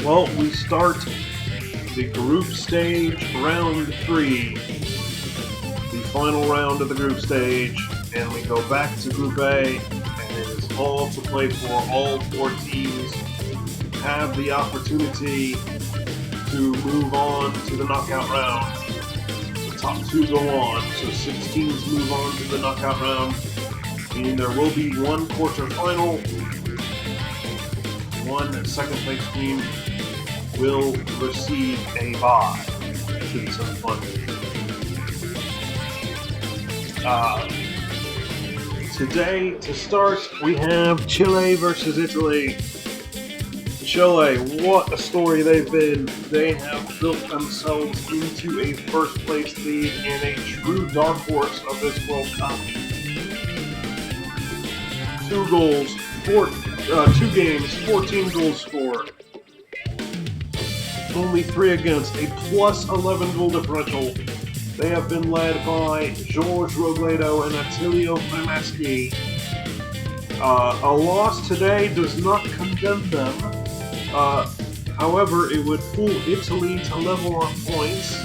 Well, we start the group stage, round 3, the final round of the group stage, and we go back to Group A, and it is all to play for. All 4 teams have the opportunity to move on to the knockout round. The top 2 go on, so 6 teams move on to the knockout round, meaning there will be one quarterfinal. One second place team will receive a bye. Should be some fun. Today, to start, we have Chile versus Italy. Chile, what a story they've been. They have built themselves into a first place lead and a true dark horse of this World Cup. 2 games, 14 goals scored. Only 3 against, a plus 11 goal differential. They have been led by George Robledo and Attilio Premaski. A loss today does not condemn them. However, it would fool Italy to level on points,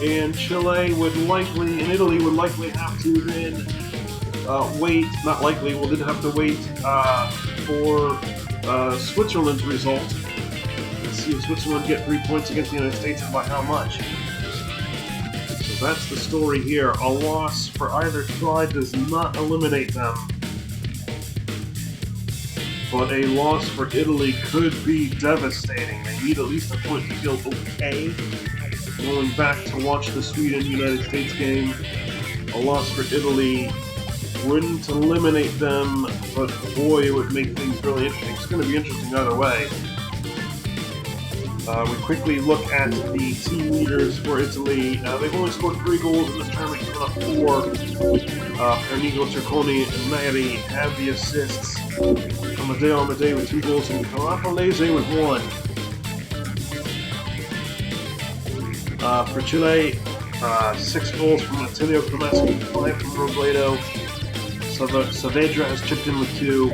and Italy would likely have to then didn't have to wait for Switzerland's result. Let's see if Switzerland get 3 points against the United States and by how much. So that's the story here. A loss for either side does not eliminate them. But a loss for Italy could be devastating. They need at least a point to feel okay. Going back to watch the Sweden-United States game, a loss for Italy wouldn't eliminate them, but boy, it would make things really interesting. It's going to be interesting either way. We quickly look at the team leaders for Italy. They've only scored 3 goals in this tournament, giving up 4. Pernigo, Cerconi, and Neri have the assists. Amadeo with 2 goals, and Calapalese with 1. For Chile, 6 goals from Attilio Premaski, 5 from Robledo. Saavedra has chipped in with 2.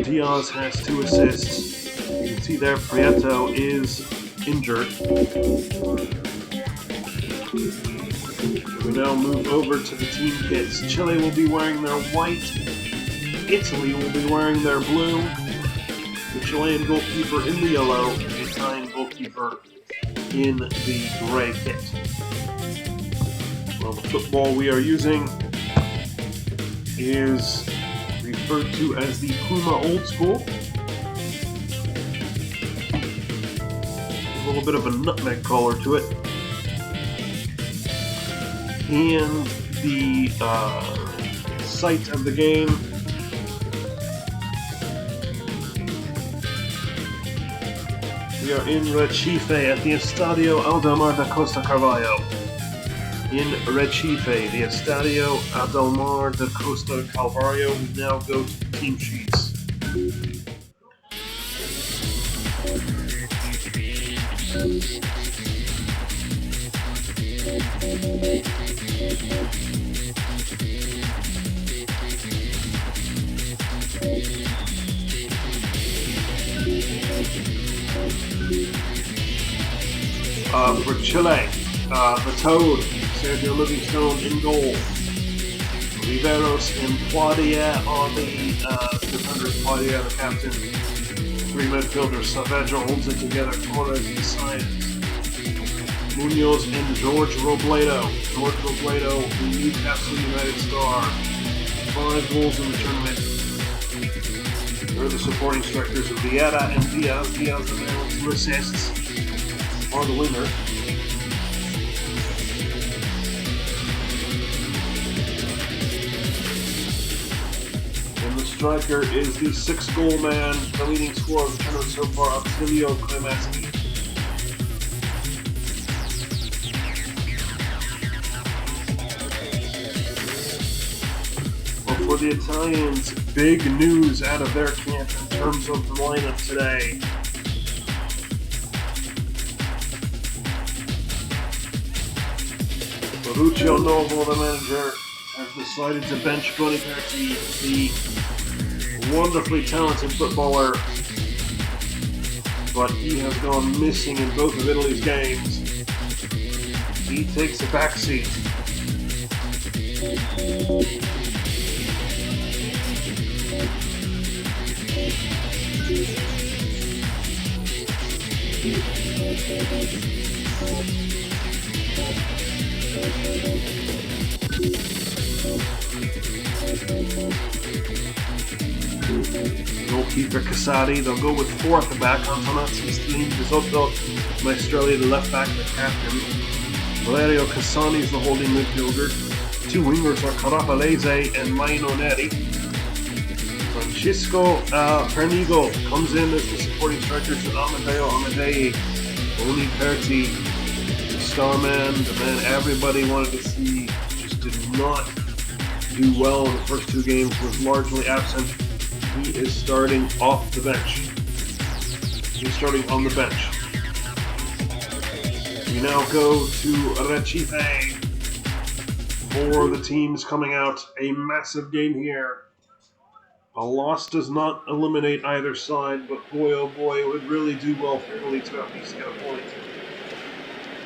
Diaz has 2 assists. You can see there Prieto is injured. We now move over to the team kits. Chile will be wearing their white. Italy will be wearing their blue. The Chilean goalkeeper in the yellow, the Italian goalkeeper in the gray kit. Well, the football we are using is referred to as the Puma Old School. A little bit of a nutmeg color to it. And the site of the game we are in Recife at the Estadio Aldemar da Costa Carvalho. In Recife, the Estadio Aldemar da Costa Carvalho. We now go to the team sheets. For Chile, the Toad, Sergio Livingstone in goal. Riveros and Claudia are the defenders. Claudia, the captain. 3 midfielders. Saavedra holds it together. Torres and Science. Munoz and George Robledo. George Robledo, the Newcastle United star. 5 goals in the tournament. They're the supporting strikers of Vieira and Diaz. Diaz the man with 2 assists. Are the winner. And the striker is the 6-goal man, the leading scorer of the tournament so far, Attilio Premaski. Well, for the Italians, big news out of their camp in terms of the lineup today. Lucio Novo, the manager, has decided to bench Boniperti, the wonderfully talented footballer but he has gone missing in both of Italy's games. He takes a backseat. Goalkeeper Casati, they'll go with 4 at the back. Antonazzi, Stelin, Bisotto, Maestrelli, the left back, the captain. Valerio Cassani is the holding midfielder. 2 wingers are Carapalese and Maino Neri. Francisco Pernigo comes in as the supporting strikers with Amadeo Amadei, Oni Perti, the star man, the man everybody wanted to see, just did not do well in the first 2 games, was largely absent. He is starting off the bench. He's starting on the bench. We now go to Recife for the teams coming out. A massive game here. A loss does not eliminate either side, but boy oh boy, it would really do well for Italy to at least get a point.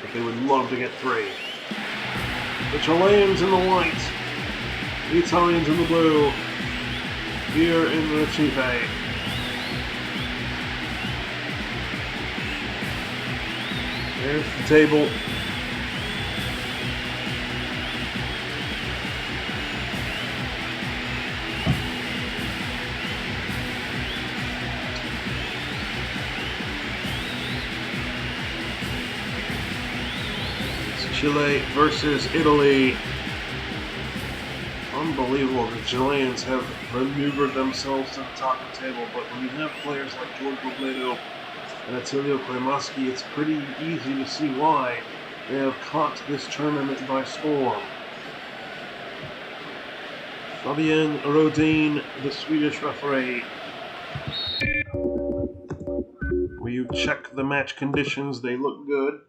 But they would love to get 3. The Chileans in the white, the Italians in the blue, here in Recife. There's the table. It's Chile versus Italy. Unbelievable. The Chileans have maneuvered themselves to the top of the table, but when you have players like George Robledo and Attilio Cremaschi, it's pretty easy to see why they have caught this tournament by storm. Fabien Rodin, the Swedish referee. Will you check the match conditions? They look good.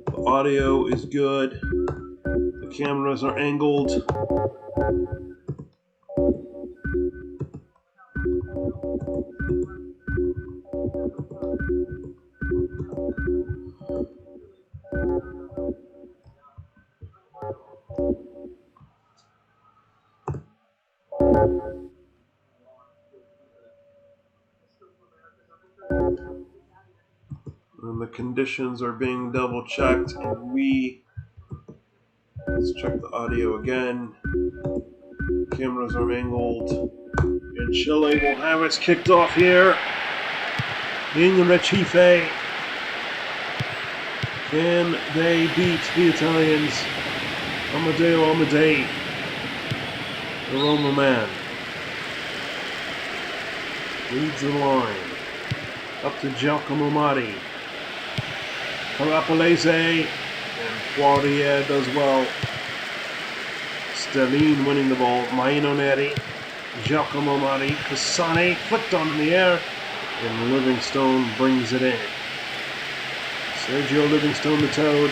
The audio is good. The cameras are angled. And the conditions are being double checked, and let's check the audio again. Cameras are angled, and Chile will have its kicked off here in Recife. Can they beat the Italians? Amadeo Amadei, the Roma man, leads the line. Up to Giacomo Mari. Carapalese and Poirier does well. Stelin winning the ball. Maino Neri, Giacomo Mari, Cassani flicked on in the air, and Livingstone brings it in. Sergio Livingstone, the Toad,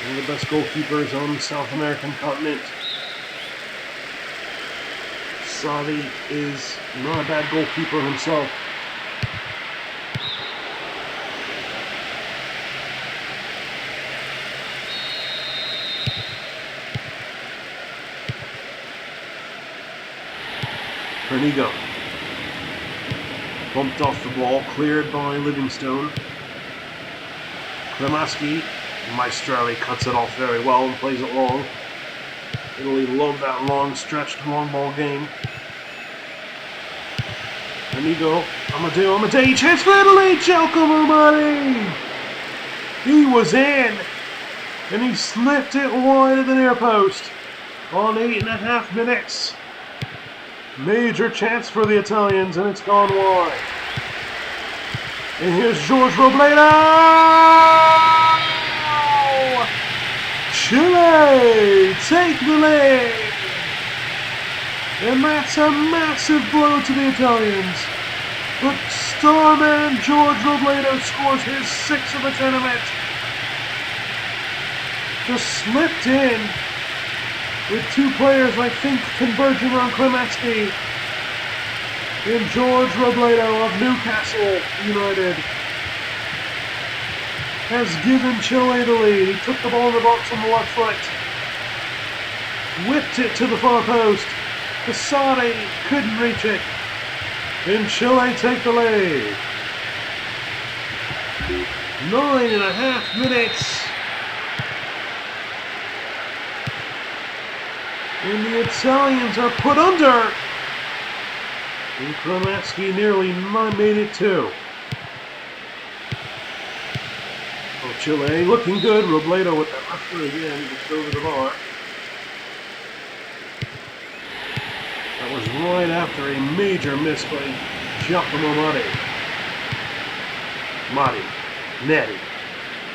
one of the best goalkeepers on the South American continent. Savi is not a bad goalkeeper himself. Pernigo bumped off the ball, cleared by Livingstone. Cremaschi, Maestrelli cuts it off very well and plays it long. Italy love that long stretched long ball game. Pernigo, Amadeo Amadei, chance for Italy, Giacomo Mari! He was in, and he slipped it wide of the near post on 8.5 minutes. Major chance for the Italians, and it's gone wide. And here's George Robledo! Chile take the lead! And that's a massive blow to the Italians. But starman George Robledo scores his 6th of the tournament. Just slipped in with two players I think converging on Klimatsky and George Robledo of Newcastle United has given Chile the lead. He took the ball in the box on the left foot, whipped it to the far post. Casati couldn't reach it, and Chile take the lead. 9.5 minutes. And the Italians are put under. And Klimatsky nearly made it too. Oh, Chile looking good. Robledo with that left foot again, just over the bar. That was right after a major miss by Giacomo Matti.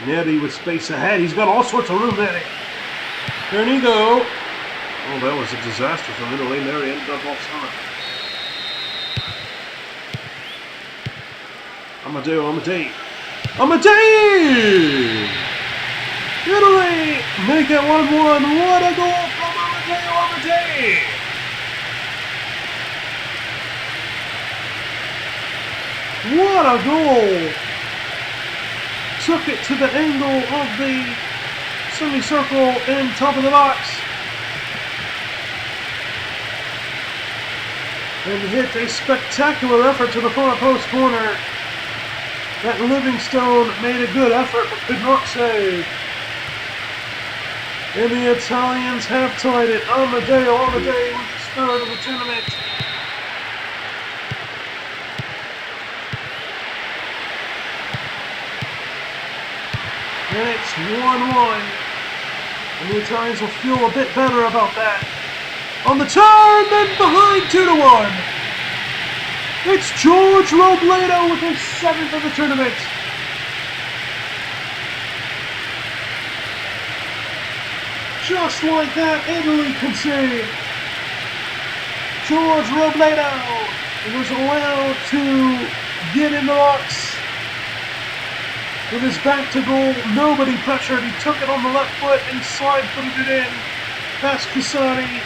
Neri with space ahead. He's got all sorts of room, Neri. Pernigo. Oh, that was a disaster from Italy. Neri ended up offside. Amadei! Italy make it 1-1. What a goal from Amadei! What a goal! Took it to the angle of the semicircle and top of the box. And hit a spectacular effort to the far post corner. That Livingstone made a good effort but could not save. And the Italians have tied it. Amadei with the start of the tournament. And it's 1-1. And the Italians will feel a bit better about that. On the turn, then behind 2-1. It's George Robledo with his 7th of the tournament. Just like that, Italy conceded. George Robledo was allowed to get in the box. With his back to goal, nobody pressured. He took it on the left foot and slide-footed it in. Past Casati.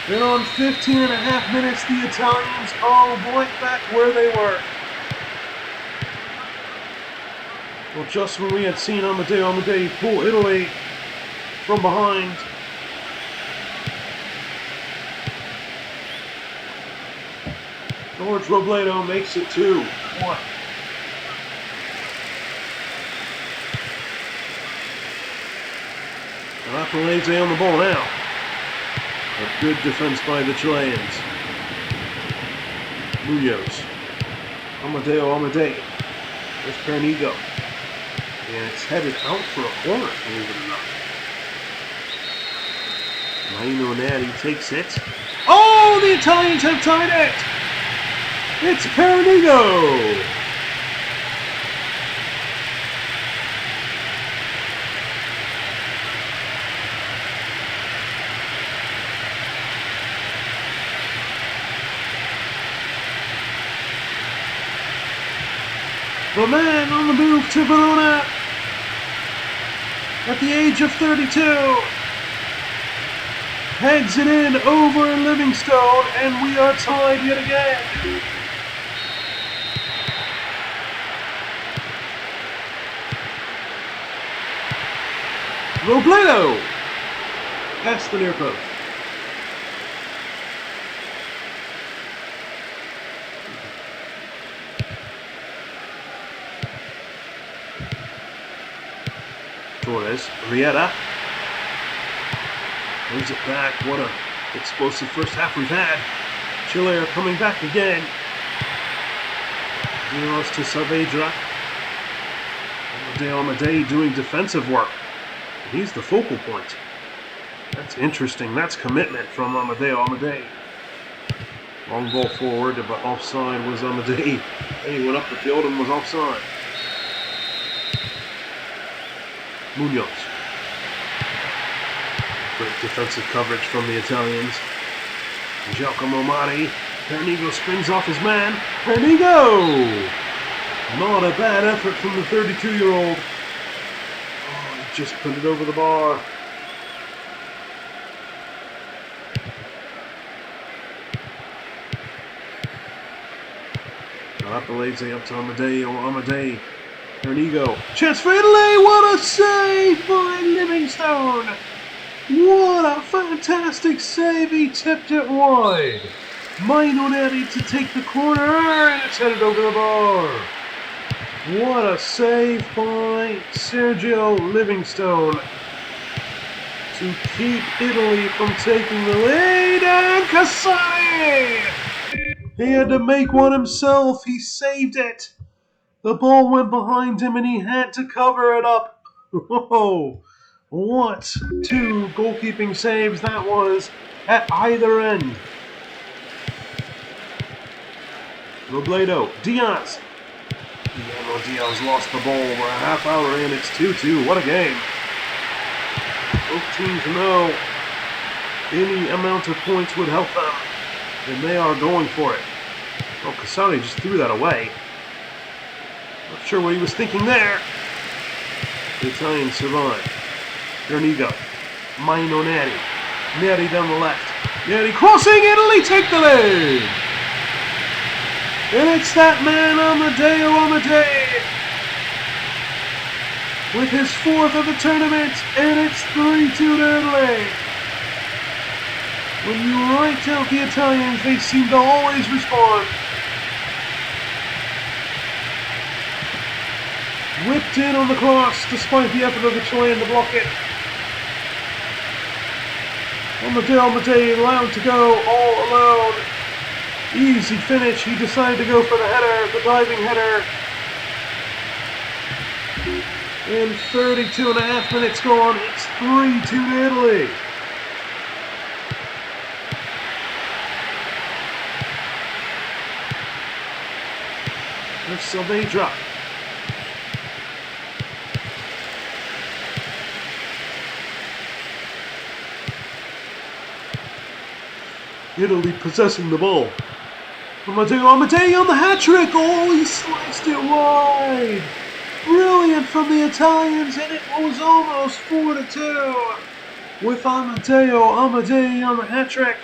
Then on 15.5 minutes, the Italians are right back where they were. Well, just when we had seen Amadei pull Italy from behind. George Robledo makes it 2-1. Rapalese on the ball now. A good defense by the Chileans. Munoz. Amadei. There's Pernigo. And it's headed out for a corner, believe it or not. Maino Neri takes it. Oh, the Italians have tied it! It's Pernigo! The man on the move to Verona at the age of 32 heads it in over Livingstone, and we are tied yet again. Robledo past the near post. Torres, Rieta, brings it back. What a explosive first half we've had. Chile are coming back again. Dios to Saavedra. Amadei doing defensive work. He's the focal point. That's interesting. That's commitment from Amadei. Long ball forward, but offside was Amadei. And he went up the field and was offside. Munoz. Great defensive coverage from the Italians. Giacomo Matti. Pernigo springs off his man. Pernigo! Not a bad effort from the 32-year-old. Oh, he just put it over the bar. Rapalese up to Amadeo. Amadei. Pernigo. Chance for Italy! What a save by Livingstone! What a fantastic save! He tipped it wide. Mainoneri to take the corner, and it's headed over the bar. What a save by Sergio Livingstone to keep Italy from taking the lead, and Casani! He had to make one himself. He saved it. The ball went behind him and he had to cover it up. Whoa! What two goalkeeping saves that was at either end. Robledo, Diaz. Guillermo Diaz lost the ball. We're a half hour in. It's 2-2. What a game. Both teams know any amount of points would help them, and they are going for it. Oh, Casani just threw that away. Not sure what he was thinking there. The Italians survive. Pernigo. Mainoneri. Neri down the left. Neri crossing. Italy take the lead. And it's that man, Amadeo Amadei, with his fourth of the tournament, and it's 3-2 to Italy. When you write out the Italians, they seem to always respond. Whipped in on the cross, despite the effort of the Chilean to block it. Amadeo Amadei allowed to go all alone. Easy finish. He decided to go for the header, the diving header. And 32 and a half minutes gone. It's 3-2 to Italy. There's Saavedra. Italy possessing the ball. Amadei on the hat-trick! Oh, he sliced it wide! Brilliant from the Italians, and it was almost 4-2 with Amadei on the hat-trick.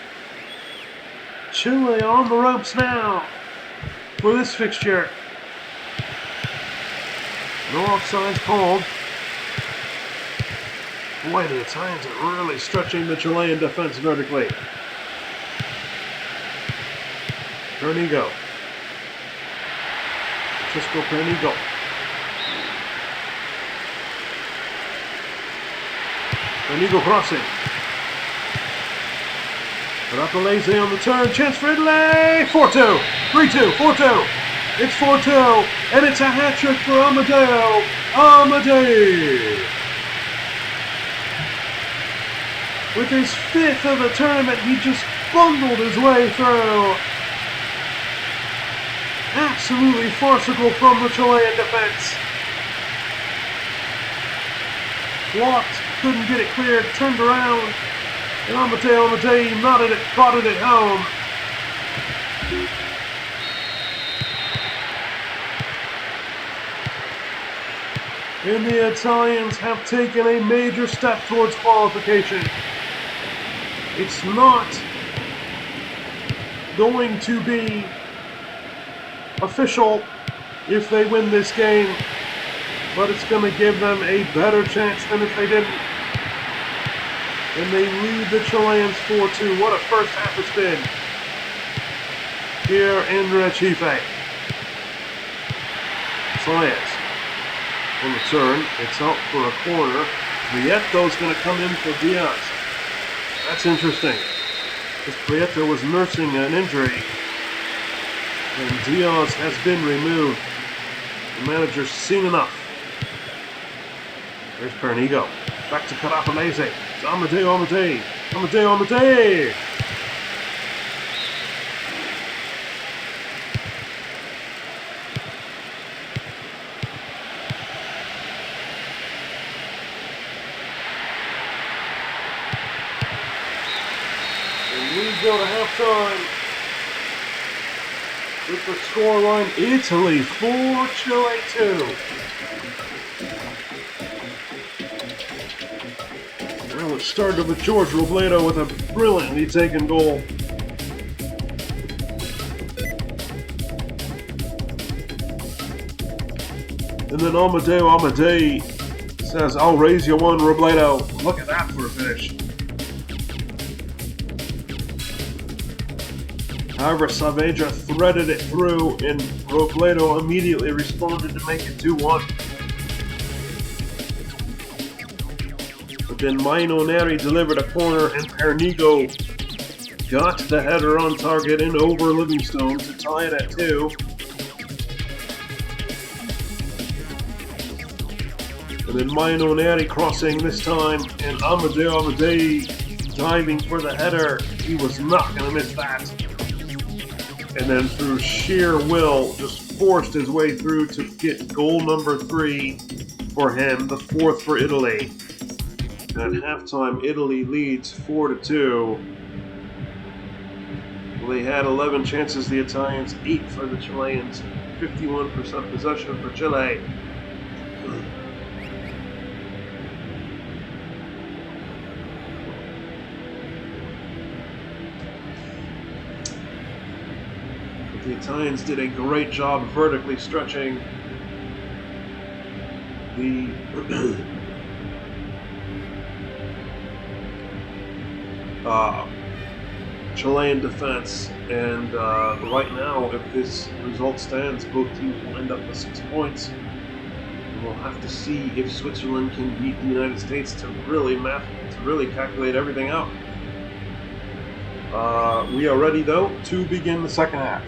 Chile on the ropes now for this fixture. No offsides called. Boy, the Italians are really stretching the Chilean defense vertically. Pernigo. Francisco Pernigo. Pernigo crossing. Rapalese on the turn. Chance for Italy. 4-2. 3-2. 4-2. It's 4-2. And it's a hat-trick for Amadeo Amadei. With his fifth of the tournament, he just bungled his way through. Absolutely farcical from the Chilean defense. Blocked, couldn't get it cleared, turned around, and Amadeo Amadei nodded it, prodded it home. And the Italians have taken a major step towards qualification. It's not going to be official if they win this game, but it's going to give them a better chance than if they didn't. And they lead the Chileans 4-2. What a first half it's been here in Recife. Saez on the turn. It's out for a corner. Prieto's going to come in for Diaz. That's interesting, because Prieto was nursing an injury. And Diaz has been removed. The manager's seen enough. There's Pernigo. Back to Rapalese. It's Amadeo Amadei. Amadeo Amadei! And we go to halftime with the scoreline, Italy 4, Chile 2. Well, it started with George Robledo with a brilliantly taken goal. And then Amadei says, "I'll raise you one, Robledo." Look at that for a finish. However, Saavedra threaded it through, and Robledo immediately responded to make it 2-1. But then Maino Neri delivered a corner, and Pernigo got the header on target and over Livingstone to tie it at 2. And then Maino Neri crossing this time, and Amadei diving for the header. He was not going to miss that. And then through sheer will, just forced his way through to get goal number 3 for him, the 4th for Italy. At halftime, Italy leads 4-2. Well, they had 11 chances, the Italians, 8 for the Chileans, 51% possession for Chile. The Italians did a great job vertically stretching the Chilean defense, and right now, if this result stands, both teams will end up with 6 points. And we'll have to see if Switzerland can beat the United States to really calculate everything out. We are ready, though, to begin the second half.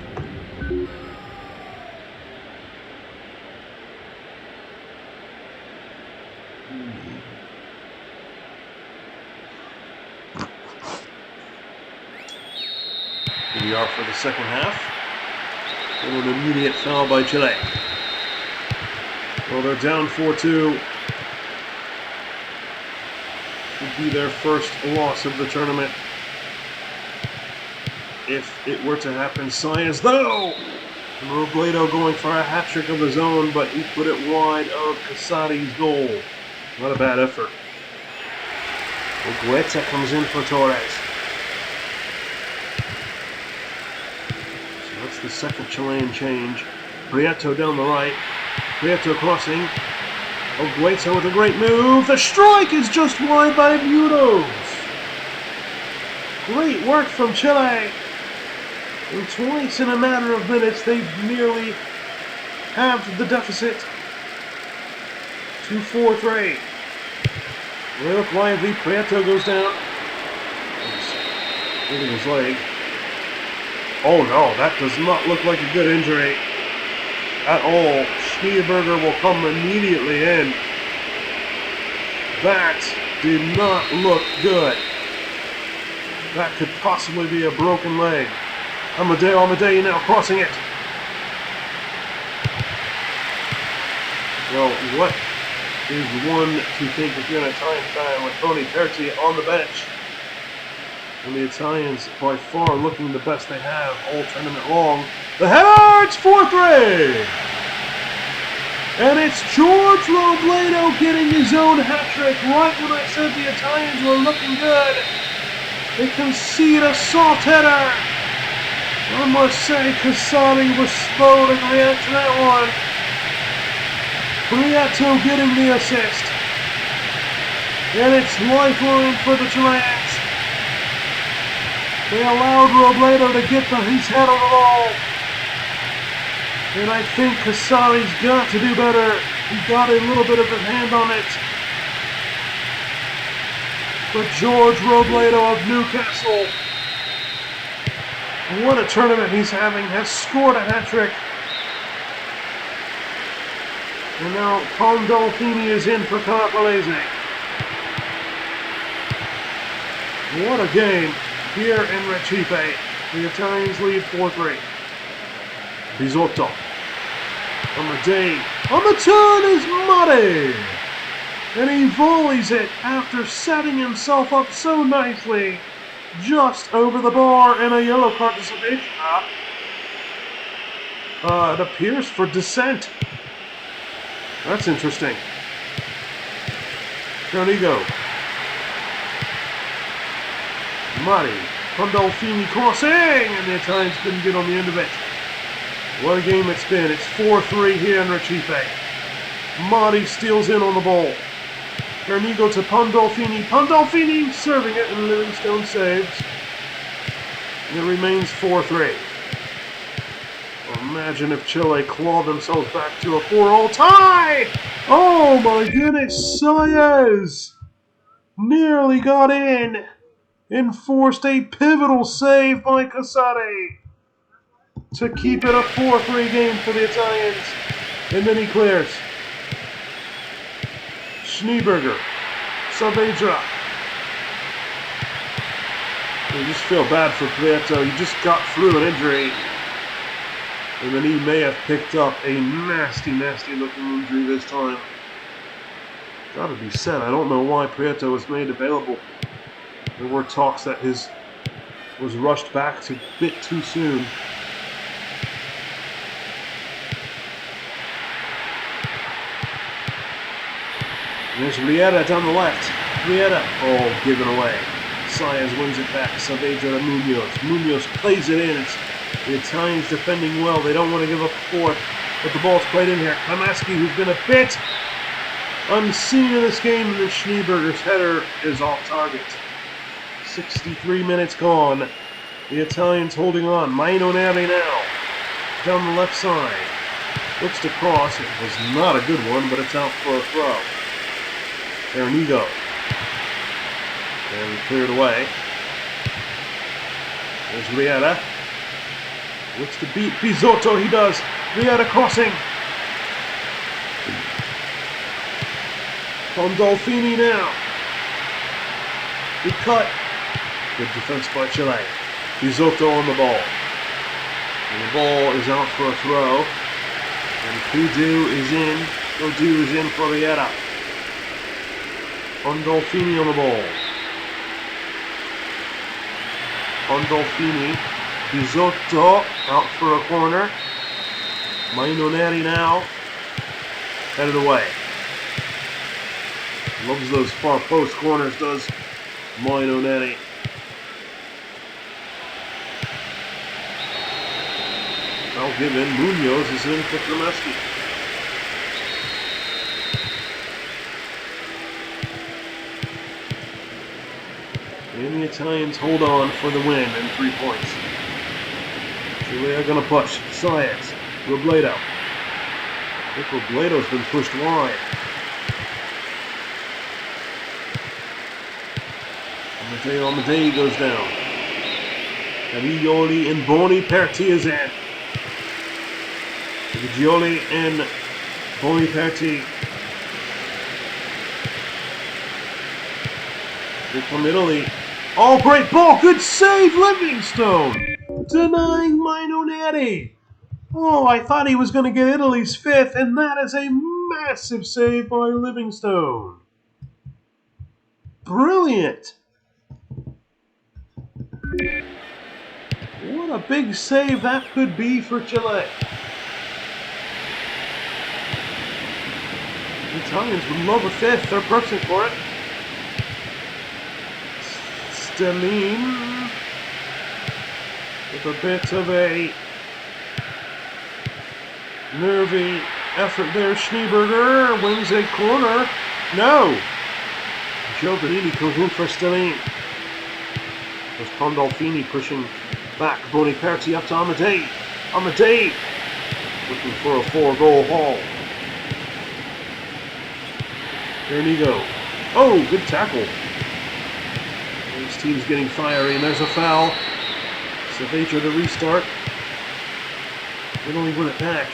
Here we are for the second half. And an immediate foul by Chile. Well, they're down 4-2. Would be their first loss of the tournament. If it were to happen, Saenz though! And Robledo going for a hat-trick of his own, but he put it wide of Casati's goal. Not a bad effort. Guetta comes in for Torres. So that's the second Chilean change. Prieto down the right. Prieto crossing. Guetta with a great move. The strike is just wide by Budos. Great work from Chile. And twice in a matter of minutes, they've nearly halved the deficit to 4-3. They look lively. Prieto goes down. Hitting his leg. Oh no, that does not look like a good injury at all. Schneeberger will come immediately in. That did not look good. That could possibly be a broken leg. Amadei now crossing it. Well, what is one to think if you're an Italian fan with Tony Perti on the bench? And the Italians by far looking the best they have all tournament long. The header, it's 4-3! And it's George Robledo getting his own hat-trick right when I said the Italians were looking good. They concede a soft header. I must say, Casati was slow to react to that one. Prieto getting the assist. And it's lifeline for the Chileans. They allowed Robledo to get his head on the ball. And I think Casati's got to do better. He got a little bit of a hand on it. But George Robledo of Newcastle, what a tournament he's having, has scored a hat-trick. And now Pandolfini is in for Carpalese. What a game here in Recife. The Italians lead 4-3. Bisotto. Amadei. On the turn is Muddy. And he volleys it after setting himself up so nicely. Just over the bar, and a yellow card to Saavedra. It appears for dissent. That's interesting. Carnigo. Mari. Pandolfini crossing, and the Italians couldn't get on the end of it. What a game it's been. It's 4-3 here in Recife. Marty steals in on the ball. Carnigo to Pandolfini. Pandolfini serving it, and Livingstone saves. And it remains 4-3. Imagine if Chile clawed themselves back to a 4-all tie! Oh my goodness, Saez nearly got in and forced a pivotal save by Casati to keep it a 4-3 game for the Italians. And then he clears. Schneeberger, Saavedra. You just feel bad for Prieto. He just got through an injury. And then he may have picked up a nasty, nasty looking injury this time. Gotta be said, I don't know why Prieto was made available. There were talks that his was rushed back a bit too soon. And there's Riera down the left. Riera, oh, given away. Saez wins it back. Saavedra to Munoz. Munoz plays it in. The Italians defending well. They don't want to give up a fourth. But the ball's played in here. Kamaski, who's been a bit unseen in this game, and then Schneeberger's header is off target. 63 minutes gone. The Italians holding on. Mainoneri now. Down the left side. Looks to cross. It was not a good one, but it's out for a throw. Carnigo. And cleared away. There's Riera. Looks to beat Bisotto. He does. Riera crossing. Pandolfini now. Good cut. Good defense by Chile. Bisotto on the ball. And the ball is out for a throw. And Kudu is in. Kudu is in for Riera. Pandolfini on the ball. Pandolfini. Bisotto out for a corner. Mainoneri now. Headed away. Loves those far post corners, does Mainoneri. I'll give in. Munoz is in for Kremeski. And the Italians hold on for the win and 3 points. Chile are going to push. Saez. Robledo. I think Robledo's been pushed wide. Amadei goes down. Cavigoli and Boniperti is in. Cavigoli and Boniperti. Here from Italy. Oh, great ball! Good save, Livingstone! Denying Mainoneri. Oh, I thought he was going to get Italy's 5th, and that is a massive save by Livingstone. Brilliant! What a big save that could be for Chile. The Italians would love a 5th. They're pushing for it. Stelline with a bit of a nervy effort there. Schneeberger wins a corner. No! Giovanni comes in for Stelline. There's Pandolfini pushing back. Boniperti up to Amadei. Amadei looking for a 4-goal haul. Carnigo. Oh, good tackle. This team's getting fiery, and there's a foul. Saavedra to restart. Italy win it back.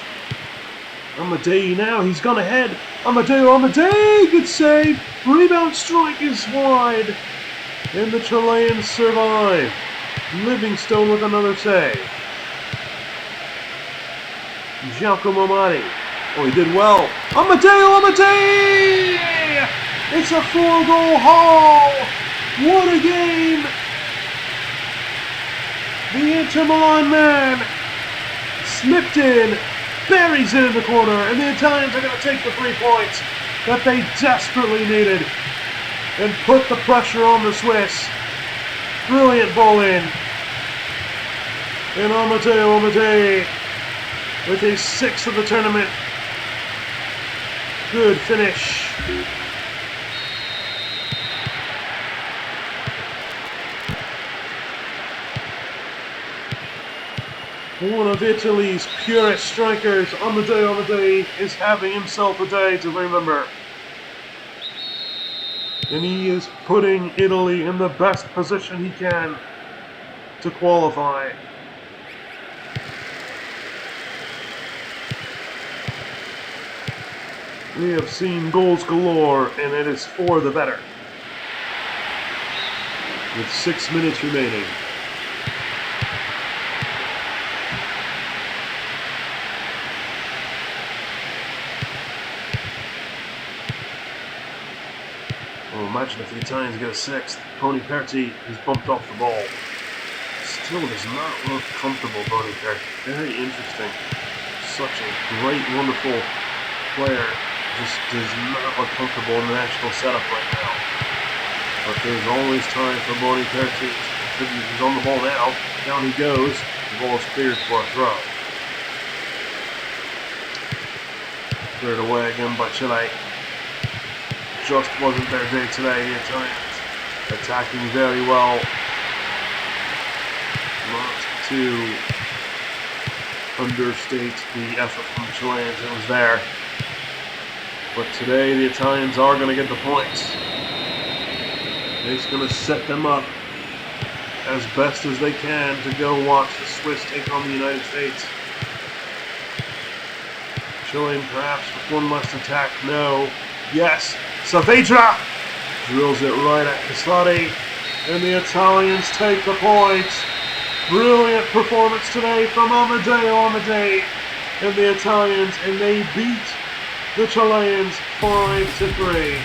Amadei now, he's gone ahead. Amadei, good save. Rebound strike is wide. And the Chileans survive. Livingstone with another save. Giacomo Mari. Oh, he did well. Amadei! It's a 4-goal haul. What a game. The Inter Milan man slipped in, buries it in the corner, and the Italians are going to take the 3 points that they desperately needed and put the pressure on the Swiss. Brilliant ball in. And Amadei with his 6th of the tournament. Good finish. One of Italy's purest strikers, Amedeo, is having himself a day to remember. And he is putting Italy in the best position he can to qualify. We have seen goals galore, and it is for the better. With 6 minutes remaining. Oh, imagine if the Italians get a sixth. Boniperti is bumped off the ball. Still does not look comfortable, Boniperti. Very interesting. Such a great, wonderful player. Just does not look comfortable in the national setup right now. But there's always time for Boniperti to contribute. He's on the ball now. Down he goes. The ball is cleared for a throw. Cleared away again by Chile. Just wasn't their day today. The Italians attacking very well. Not to understate the effort from the Chileans. It was there. But today the Italians are going to get the points. It's going to set them up as best as they can to go watch the Swiss take on the United States. Chile perhaps with one last attack. No. Yes. Saavedra drills it right at Casati. And the Italians take the points. Brilliant performance today from Amedeo and the Italians. And they beat the Chileans 5-3.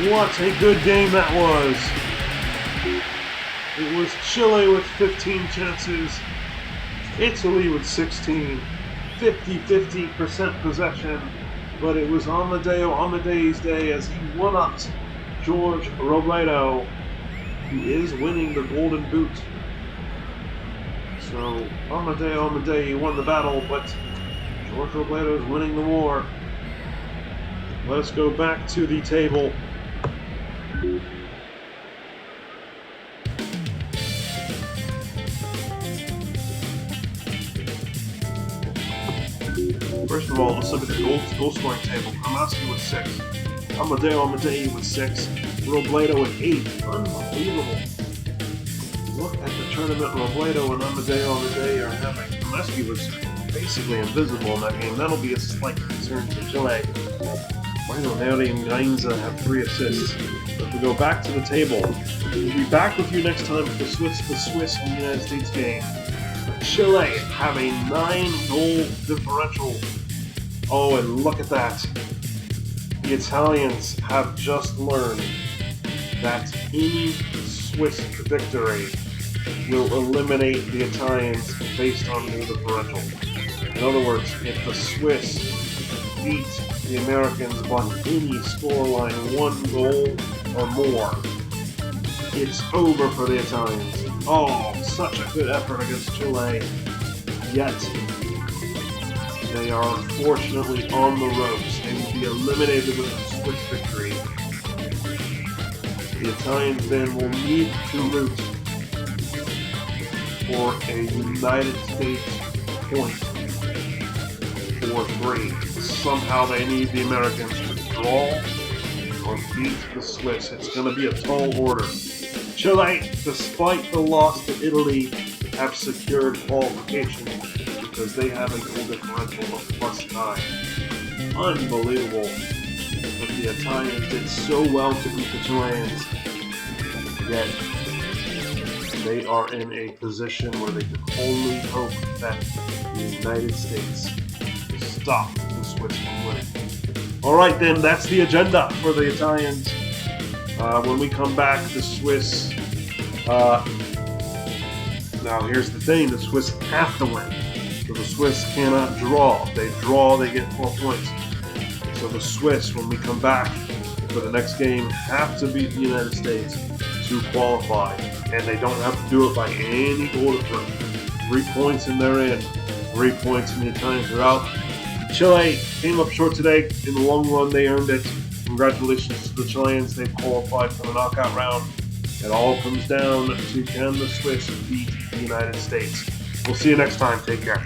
What a good game that was. It was Chile with 15 chances, Italy with 16, 50% possession, but it was Amedeo's day as he one-upped George Robledo, who is winning the Golden Boot. So Amedeo won the battle, but George Robledo is winning the war. Let's go back to the table. First of all, let's look at the goal scoring table. Kramaski with 6. Amedeo with 6. Robledo with 8. Unbelievable. Look at the tournament Robledo and Amedeo are having. Kramaski was basically invisible in that game. That'll be a slight concern to Chile. Bueno, Neri and Gainza have 3 assists. If we go back to the table, we'll be back with you next time for the Swiss and the United States game. Chile have a 9-goal differential. Oh, and look at that. The Italians have just learned that any Swiss victory will eliminate the Italians based on goal differential. In other words, if the Swiss beat the Americans by any scoreline, 1 goal or more, it's over for the Italians. Oh, such a good effort against Chile, yet they are unfortunately on the ropes and will be eliminated with a Swiss victory. The Italians then will need to root for a United States point for 3. Somehow they need the Americans to draw or beat the Swiss. It's going to be a tall order. Chile, despite the loss to Italy, have secured qualification because they have a goal differential of +9. Unbelievable. But the Italians did so well to beat the Chileans, yet they are in a position where they can only hope that the United States will stop the Swiss from winning. Alright then, that's the agenda for the Italians. When we come back, the Swiss, now here's the thing, the Swiss have to win. So the Swiss cannot draw. If they draw, they get 4 points. So the Swiss, when we come back for the next game, have to beat the United States to qualify. And they don't have to do it by any goal difference. 3 points and they're in. 3 points and the Italians are out. Chile came up short today. In the long run, they earned it. Congratulations to the Chileans. They've qualified for the knockout round. It all comes down to can the Swiss beat the United States. We'll see you next time. Take care.